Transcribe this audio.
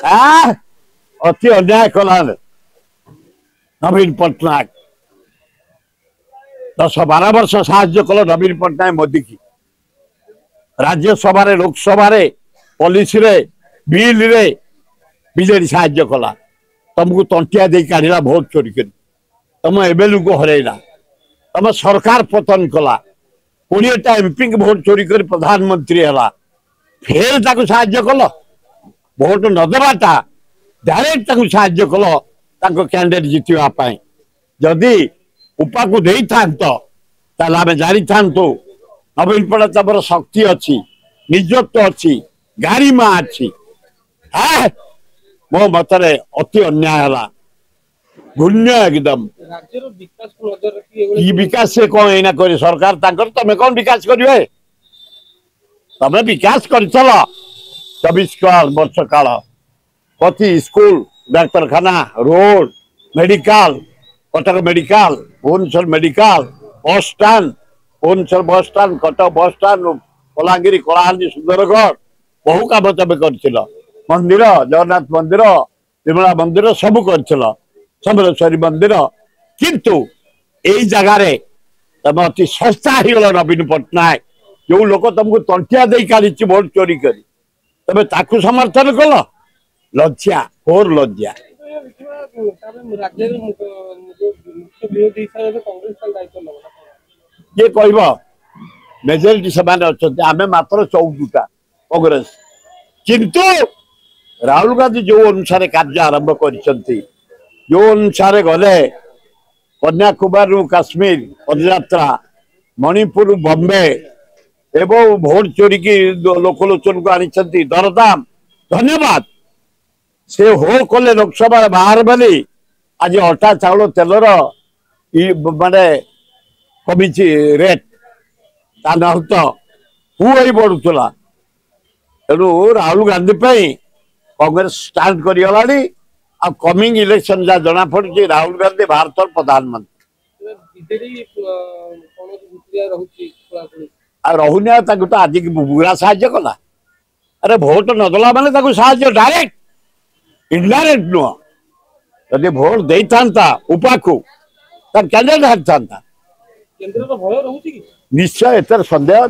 अति अन्याय कला नवीन पट्टनायक 10-12 वर्ष साहाय्य कल नवीन पट्टनायक मोदी की राज्यसभा लोकसभा पॉलिसी रे बिल रे बीजेडी साहाय्य कला तुमको तंटिया दे काढ़ला भोट चोरी कर तुम एमएलए को हरैला तुम सरकार पतन कला 20टा एमपी के भोट चोरी कर प्रधानमंत्री है फेर ताकू साहाय्य कल भोट नदेवाटा डायरेक्ट ताकू साहाय्य कल कैंडिडेट जितवा जदि उपा को दे था आम जानी था नवीन पट्टनायक शक्ति अच्छी निजत्व अच्छी गारिमा अच्छी मो मतरे अति अन्याय है घूण्य एकदम विकास से कौन एना कर सरकार तमें कौन विकास करेंगे तमें विकास कर 24 वर्ष काल कति स्कूल डाक्तरखाना road medical Cuttack medical Bhubaneswar medical bus stand Bhubaneswar bus stand Cuttack बस स्टाण्ड बलांगीर कलाहांडी सुंदरगढ़ बहु काम तमें कर मंदिर जगन्नाथ मंदिर विमला मंदिर सब कर समलेश्वरी मंदिर किंतु यही जगार तुम अति सस्ता हो गल नवीन पट्टनायक जो लोक तुमको तंटिया दे काढ़ी भोट चोरी कर तमें ताकू समर्थन कल लज्जा घोर लज्जा ये कह मेजोरिटी से आम मात्र 14टा कांग्रेस किंतु राहुल गांधी जो अनुसार कार्य आरंभ कर जो अनुसार गले कन्याकुमारी काश्मीर पदयात्रा मणिपुर बॉम्बे एवं भोट चोरी की लोकलोचन को आनी दरदाम धन्यवाद से हो कले लोकसभा बाहर बोली आज अटा चाउल तेलर माने कमी रेट ता न तो हु बढ़ुला तेणु राहुल गांधी कांग्रेस स्टार्ट कर कमिंग इलेक्शन जहाँ जना पड़ी राहुल गांधी भारत प्रधानमंत्री रहुनि तो आज बुरा साहाଯ୍य कला अरे भोट नदला माने साहाଯ୍य डायरेक्ट इनडायरेक्ट नुह जब भोट दे था उपा को कैंडिडेट हारी था निश्चय एतर संदेह